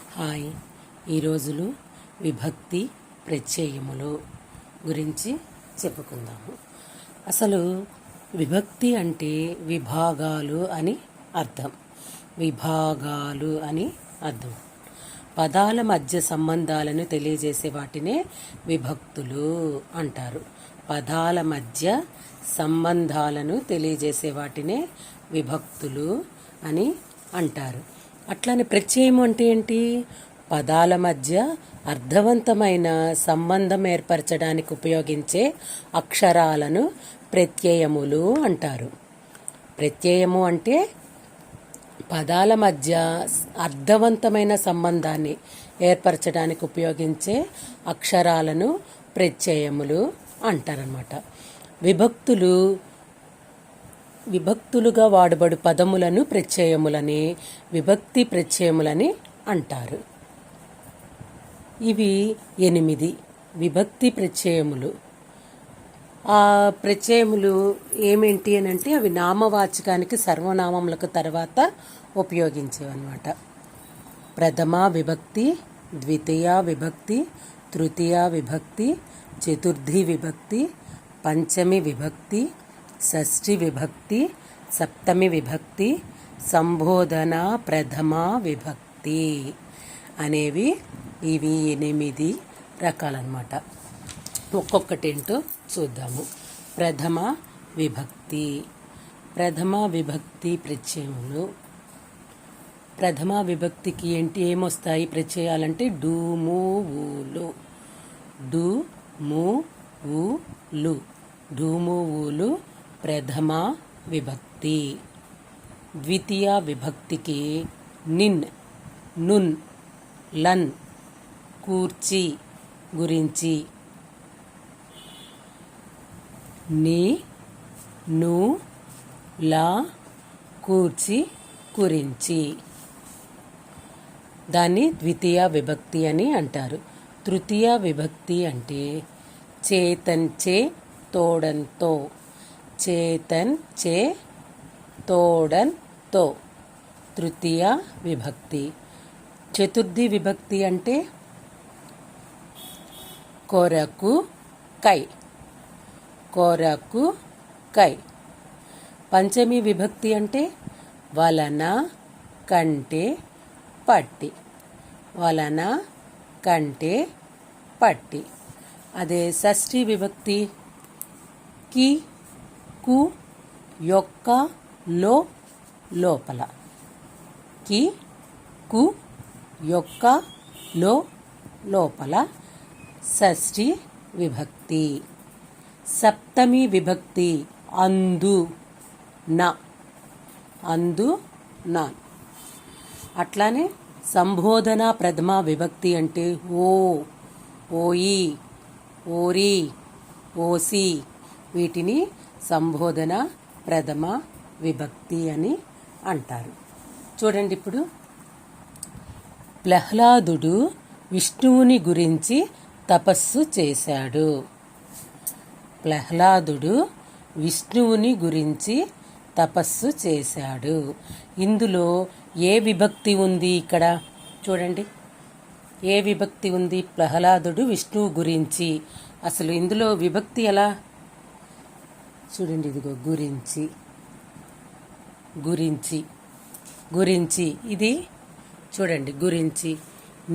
Hi. ఈరోజులు విభక్తి ప్రత్యయములు గురించి చెప్పుకుందాము. అసలు విభక్తి అంటే విభాగాలు అని అర్థం. విభాగాలు అని అర్థం. పదాల మధ్య సంబంధాలను తెలియజేసే వాటినే విభక్తులు అంటారు. పదాల మధ్య సంబంధాలను తెలియజేసే వాటినే విభక్తులు అని అంటారు. అట్లనే ప్రత్యయము అంటే ఏంటి? పదాల మధ్య అర్థవంతమైన సంబంధం ఏర్పరచడానికి ఉపయోగించే అక్షరాలను ప్రత్యయములు అంటారు. ప్రత్యయము అంటే పదాల మధ్య అర్థవంతమైన సంబంధాన్ని ఏర్పరచడానికి ఉపయోగించే అక్షరాలను ప్రత్యయములు అంటారన్నమాట. విభక్తులుగా వాడబడు పదములను ప్రత్యయములని, విభక్తి ప్రత్యయములని అంటారు. ఇవి 8 విభక్తి ప్రత్యయములు. ఆ ప్రత్యయములు ఏమేంటి అని అంటే అవి నామవాచకానికి సర్వనామములకు తర్వాత ఉపయోగించేవన్నమాట. ప్రథమ విభక్తి, ద్వితీయ విభక్తి, తృతీయ విభక్తి, చతుర్థి విభక్తి, పంచమి విభక్తి, షష్ఠి విభక్తి, సప్తమి విభక్తి, సంబోధన ప్రథమ విభక్తి అనేవి ఇవి 8 రకాలన్నమాట. ఒక్కొక్కటేంటో చూద్దాము. ప్రథమ విభక్తి. ప్రథమ విభక్తి ప్రత్యయములు. ప్రథమ విభక్తికి ఏమొస్తాయి ప్రత్యయాలంటే డు, ము, ఊలు. డు, ము, ఊలు. డుము, ఊలు ప్రథమ విభక్తి. ద్వితీయ విభక్తికి నిన్, నున్, లన్, కూర్చి, గురించి. ని, ను, లా, కూర్చి, గురించి. దాన్ని ద్వితీయ విభక్తి అని అంటారు. తృతీయ విభక్తి అంటే చేతన్చే, తోడంతో. చేతన్ చే, తోడన్ తో తృతీయ విభక్తి. చతుర్థి విభక్తి అంటే కొరకు, కై. కొరకు, కై. పంచమి విభక్తి అంటే వలన, కంటే, పట్టి. వలన, కంటే, పట్టి. అదే షష్ఠి విభక్తి కి, కు, యొక్క, లో, లోపల. కి, కు, యొక్క, లో, లోపల షష్ఠి విభక్తి. సప్తమి విభక్తి అందు, నా. అందు, నా. అట్లానే సంబోధన ప్రథమ విభక్తి అంటే ఓ, ఓయి, ఓరి, ఓసి. వీటిని సంబోధన ప్రథమ విభక్తి అని అంటారు. చూడండి ఇప్పుడు. ప్రహ్లాదుడు విష్ణువుని గురించి తపస్సు చేశాడు. ప్రహ్లాదుడు విష్ణువుని గురించి తపస్సు చేశాడు. ఇందులో ఏ విభక్తి ఉంది? ఇక్కడ చూడండి, ఏ విభక్తి ఉంది? ప్రహ్లాదుడు విష్ణువు గురించి. అసలు ఇందులో విభక్తి ఎలా? చూడండి, ఇదిగో గురించి, గురించి, గురించి. ఇది చూడండి, గురించి.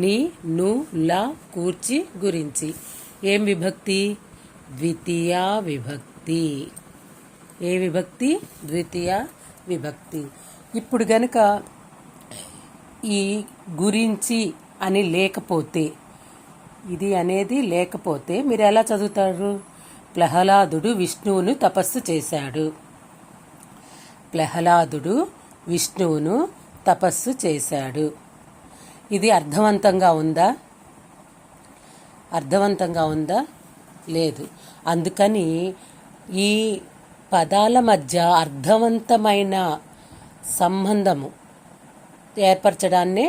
ని, ను, లా, కూర్చి, గురించి. ఏం విభక్తి? ద్వితీయ విభక్తి. ఏ విభక్తి? ద్వితీయ విభక్తి. ఇప్పుడు గనక ఈ గురించి అని లేకపోతే, ఇది అనేది లేకపోతే మీరు ఎలా చదువుతారు? ప్రహ్లాదుడు విష్ణువును తపస్సు చేశాడు. ప్రహ్లాదుడు విష్ణువును తపస్సు చేశాడు. ఇది అర్థవంతంగా ఉందా? అర్థవంతంగా ఉందా? లేదు. అందుకని ఈ పదాల మధ్య అర్థవంతమైన సంబంధము ఏర్పరచడాన్నే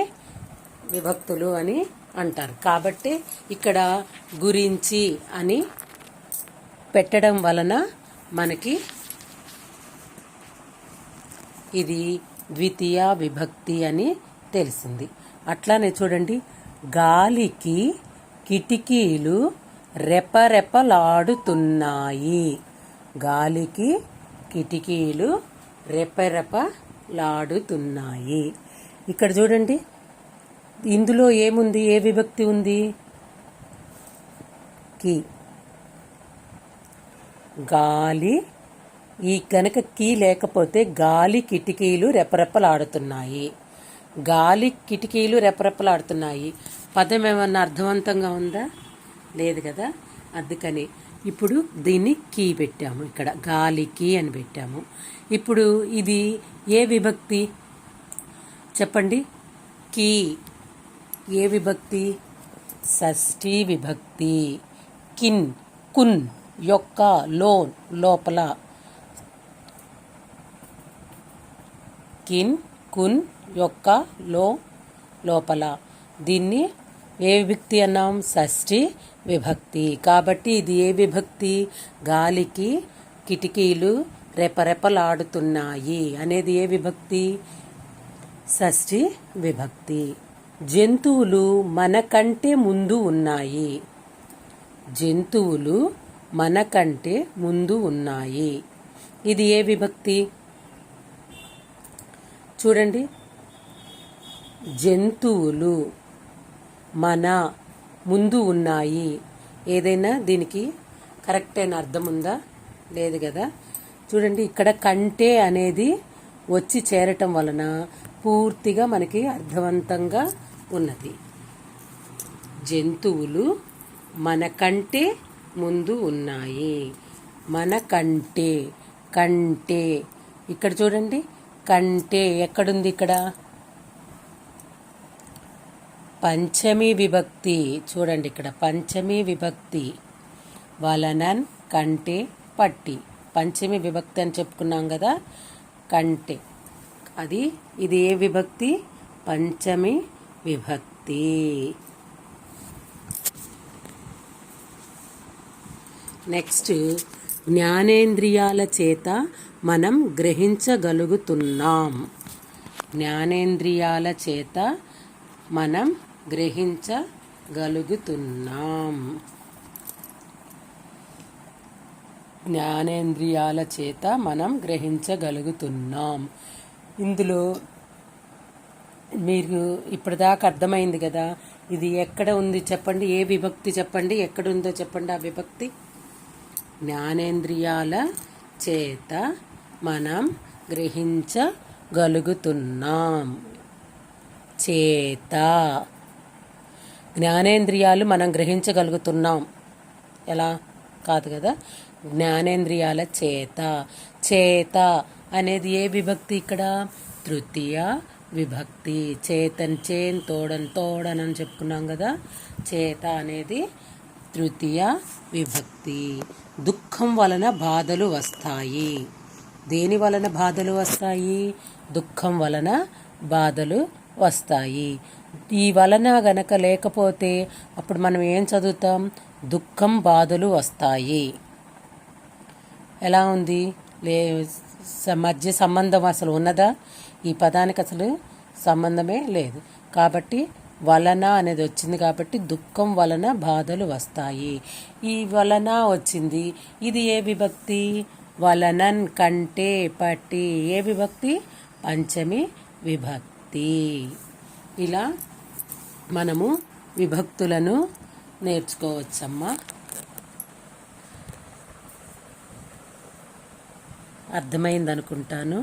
విభక్తులు అని అంటారు. కాబట్టి ఇక్కడ గురించి అని పెట్టడం వలన మనకి ఇది ద్వితీయ విభక్తి అని తెలిసింది. అట్లానే చూడండి, గాలికి కిటికీలు రెపరెపలాడుతున్నాయి. గాలికి కిటికీలు రెపరెపలాడుతున్నాయి. ఇక్కడ చూడండి, ఇందులో ఏముంది, ఏ విభక్తి ఉంది? కి. గాలి, ఈ కనుక కీ లేకపోతే గాలి కిటికీలు రెపరెపలాడుతున్నాయి. గాలి కిటికీలు రెపరెపలాడుతున్నాయి. పదం ఏమన్నా అర్థవంతంగా ఉందా? లేదు కదా. అందుకని ఇప్పుడు దీన్ని కీ పెట్టాము, ఇక్కడ గాలికి అని పెట్టాము. ఇప్పుడు ఇది ఏ విభక్తి చెప్పండి? కీ ఏ విభక్తి? షష్ఠీ విభక్తి. కిన్, కున్ యొక్క, లోన్ లోపల. కిన్, కున్ యొక్క, లోపల. దీన్ని ఏ విభక్తి అన్నాం? షష్ఠీ విభక్తి. కాబట్టి ఇది ఏ విభక్తి? గాలికి కిటికీలు రెపరెపలాడుతున్నాయి అనేది ఏ విభక్తి? షష్ఠీ విభక్తి. జంతువులు మనకంటే ముందు ఉన్నాయి. జంతువులు మనకంటే ముందు ఉన్నాయి. ఇది ఏ విభక్తి? చూడండి, జంతువులు మన ముందు ఉన్నాయి. ఏదైనా దీనికి కరెక్ట్ అయిన అర్థం ఉందా? లేదు కదా. చూడండి, ఇక్కడ కంటే అనేది వచ్చి చేరటం వలన పూర్తిగా మనకి అర్థవంతంగా ఉన్నది. జంతువులు మనకంటే ముందు ఉన్నాయి. మనకంటే, కంటే. ఇక్కడ చూడండి, కంటే ఎక్కడుంది? ఇక్కడ పంచమీ విభక్తి. చూడండి, ఇక్కడ పంచమీ విభక్తి. వలనన్, కంటే, పట్టి. పంచమీ విభక్తి అని చెప్పుకున్నాం కదా. కంటే అది, ఇది ఏ విభక్తి? పంచమీ విభక్తి. నెక్స్ట్, జ్ఞానేంద్రియాల చేత మనం గ్రహించగలుగుతున్నాం. జ్ఞానేంద్రియాల చేత మనం గ్రహించగలుగుతున్నాం. జ్ఞానేంద్రియాల చేత మనం గ్రహించగలుగుతున్నాం. ఇందులో మీరు ఇప్పటిదాకా అర్థమైంది కదా. ఇది ఎక్కడ ఉంది చెప్పండి? ఏ విభక్తి చెప్పండి? ఎక్కడ ఉందో చెప్పండి ఆ విభక్తి. జ్ఞానేంద్రియాల చేత మనం గ్రహించగలుగుతున్నాం. చేత, జ్ఞానేంద్రియాలు మనం గ్రహించగలుగుతున్నాం. ఎలా? కాదు కదా. జ్ఞానేంద్రియాల చేత. చేత అనేది ఏ విభక్తి? ఇక్కడ తృతీయ విభక్తి. చేతన్, చేన్, తోడన్, తోడన్ అని చెప్పుకున్నాం కదా. చేత అనేది తృతీయ విభక్తి. దుఃఖం వలన బాధలు వస్తాయి. దేని వలన బాధలు వస్తాయి? దుఃఖం వలన బాధలు వస్తాయి. ఈ వలన గనక లేకపోతే అప్పుడు మనం ఏం చదువుతాం? దుఃఖం, బాధలు వస్తాయి. ఎలా ఉంది? మధ్య సంబంధం అసలు ఉన్నదా? ఈ పదానికి అసలు సంబంధమే లేదు. కాబట్టి వలన అనేది వచ్చింది కాబట్టి దుఃఖం వలన బాధలు వస్తాయి. ఈ వలన వచ్చింది. ఇది ఏ విభక్తి? వలనన్, కంటే, పట్టి. ఏ విభక్తి? పంచమి విభక్తి. ఇలా మనము విభక్తులను నేర్చుకోవచ్చమ్మా. అర్థమైందనుకుంటాను.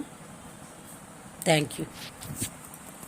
Thank you.